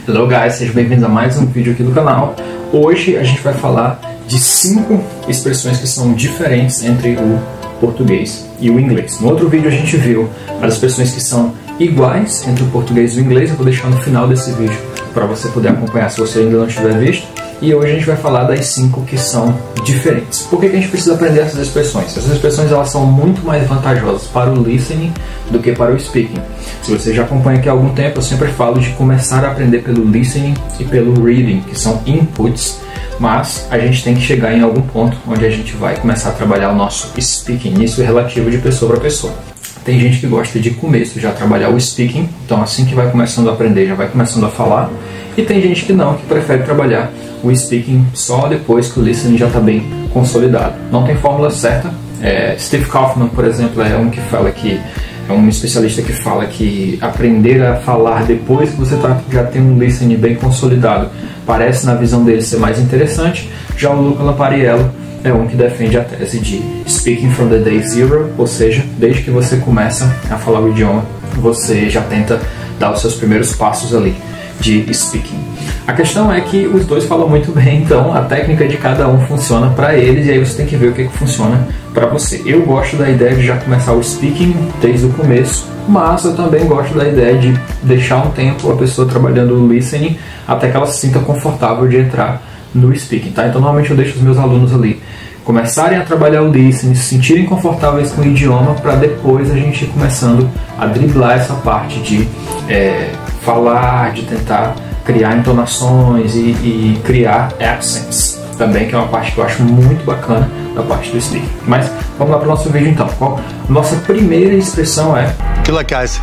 Hello guys, sejam bem-vindos a mais um vídeo aqui do canal. Hoje a gente vai falar de 5 expressões que são diferentes entre o português e o inglês. No outro vídeo a gente viu as expressões que são iguais entre o português e o inglês. Eu vou deixar no final desse vídeo para você poder acompanhar se você ainda não tiver visto. E hoje a gente vai falar das 5 que são diferentes. Por que a gente precisa aprender essas expressões? Essas expressões elas são muito mais vantajosas para o listening do que para o speaking. Se você já acompanha aqui há algum tempo, eu sempre falo de começar a aprender pelo listening e pelo reading, que são inputs, mas a gente tem que chegar em algum ponto onde a gente vai começar a trabalhar o nosso speaking. Isso é relativo de pessoa para pessoa. Tem gente que gosta de começo já trabalhar o speaking, então assim que vai começando a aprender, já vai começando a falar. E tem gente que não, que prefere trabalhar o speaking só depois que o listening já está bem consolidado. Não tem fórmula certa. Steve Kaufman, por exemplo, é um que fala que é um especialista que fala que aprender a falar depois que você já tem um listening bem consolidado parece, na visão dele, ser mais interessante. Já o Luca Lampariello é um que defende a tese de speaking from the day zero, ou seja, desde que você começa a falar o idioma, você já tenta dar os seus primeiros passos ali de speaking. A questão é que os dois falam muito bem, então a técnica de cada um funciona para eles e aí você tem que ver o que funciona para você. Eu gosto da ideia de já começar o speaking desde o começo, mas eu também gosto da ideia de deixar um tempo a pessoa trabalhando o listening até que ela se sinta confortável de entrar no speaking, tá? Então normalmente eu deixo os meus alunos ali começarem a trabalhar o listening, se sentirem confortáveis com o idioma, para depois a gente ir começando a driblar essa parte de falar, de tentar criar entonações e criar accents também, que é uma parte que eu acho muito bacana da parte do speaking. Mas vamos lá para o nosso vídeo então. Nossa primeira expressão é Good luck, guys.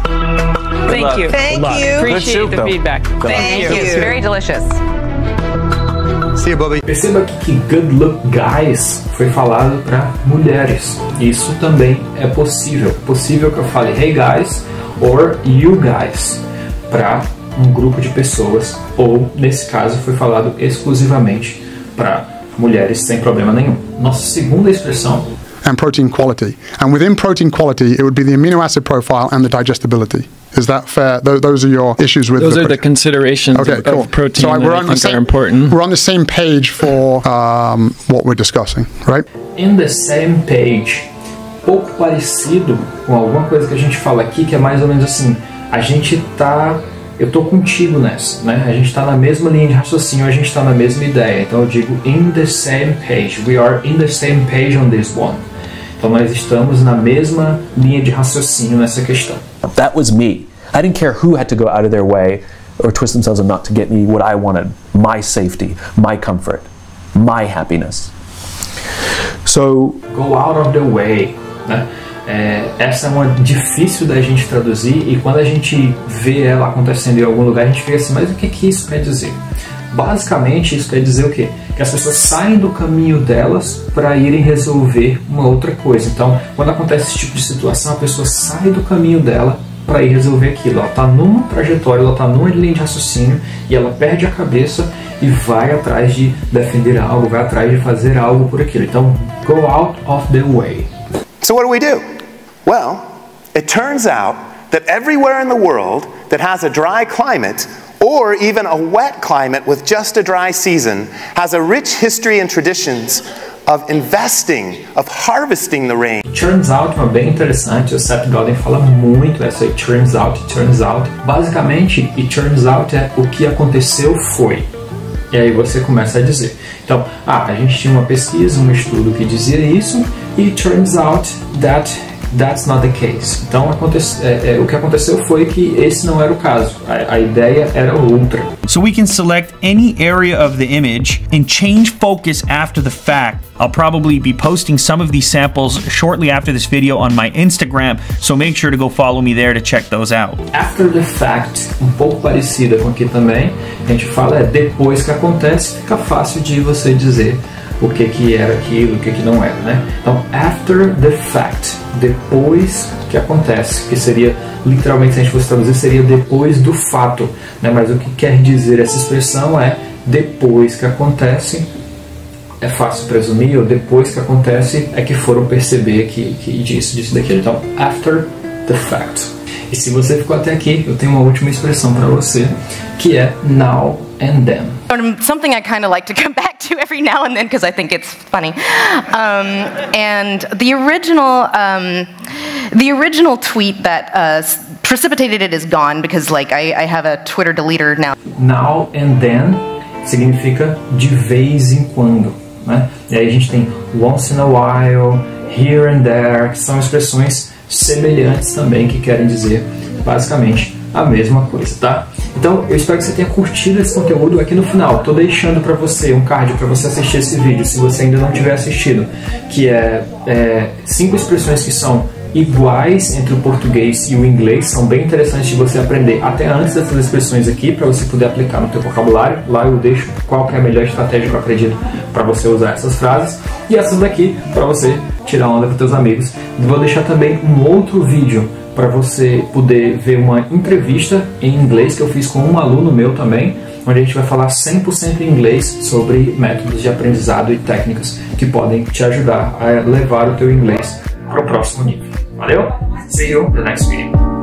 Thank you. Thank you. Appreciate the feedback. Thank you. It's very delicious. See you, Bobby. Perceba aqui que good luck guys foi falado para mulheres. Isso também é possível. É possível que eu fale hey guys or you guys para um grupo de pessoas, ou nesse caso foi falado exclusivamente para mulheres sem problema nenhum. Nossa segunda expressão and protein quality. And within protein quality, it would be the amino acid profile and the digestibility. Is that fair? Those are your issues with those are the considerations of protein so that I think are important. We're on the same page for what we're discussing, right? In the same page, pouco parecido com alguma coisa que a gente fala aqui, que é mais ou menos assim, eu tô contigo nessa, né? A gente está na mesma linha de raciocínio, a gente está na mesma ideia. Então eu digo in the same page. We are in the same page on this one. Então nós estamos na mesma linha de raciocínio nessa questão. That was me. I didn't care who had to go out of their way or twist themselves or not to get me what I wanted. My safety, my comfort, my happiness. So Go out of the way, né? Essa é uma difícil da gente traduzir e quando a gente vê ela acontecendo em algum lugar a gente fica assim, mas o que isso quer dizer? Basicamente isso quer dizer o quê? Que as pessoas saem do caminho delas para irem resolver uma outra coisa. Então quando acontece esse tipo de situação, a pessoa sai do caminho dela para ir resolver aquilo. Ela está numa trajetória, ela está numa linha de raciocínio e ela perde a cabeça e vai atrás de defender algo, vai atrás de fazer algo por aquilo. Então go out of the way. So what do? Well, it turns out that everywhere in the world that has a dry climate, or even a wet climate with just a dry season, has a rich history and traditions of investing, of harvesting the rain. Turns out é uma bem interessante, o Seth Godin fala muito essa turns out. Basicamente, it turns out é o que aconteceu foi. E aí você começa a dizer. Então, a gente tinha uma pesquisa, um estudo que dizia isso, e turns out that that's not the case. Então, o que aconteceu foi que esse não era o caso. A ideia era outra. So we can select any area of the image and change focus after the fact. I'll probably be posting some of these samples shortly after this video on my Instagram, so make sure to go follow me there to check those out. After the fact, um pouco parecida com aqui também, a gente fala depois que acontece, fica fácil de você dizer o que era aquilo, o que não era, né? Então, after the fact, depois que acontece, que seria, literalmente, se a gente fosse traduzir, seria depois do fato, né? Mas o que quer dizer essa expressão é depois que acontece, é fácil presumir, ou depois que acontece é que foram perceber que disso, daquilo. Então, after the fact. E se você ficou até aqui, eu tenho uma última expressão para você, que é now and then. Something I kind of like to come back to every now and then because I think it's funny. And the original tweet that precipitated it is gone because like I have a Twitter deleter now. Now and then significa de vez em quando, né? E aí a gente tem once in a while, here and there, que são expressões semelhantes também, que querem dizer basicamente a mesma coisa, tá? Então eu espero que você tenha curtido esse conteúdo. Aqui no final tô deixando para você um card para você assistir esse vídeo, se você ainda não tiver assistido, que é 5 expressões que são iguais entre o português e o inglês, são bem interessantes de você aprender até antes dessas expressões aqui, para você poder aplicar no teu vocabulário. Lá eu deixo qual que é a melhor estratégia que eu acredito para você usar essas frases, e essas daqui para você tirar onda com teus amigos. Vou deixar também um outro vídeo para você poder ver uma entrevista em inglês que eu fiz com um aluno meu também, onde a gente vai falar 100% em inglês sobre métodos de aprendizado e técnicas que podem te ajudar a levar o teu inglês para o próximo nível. Valeu? See you in the next video.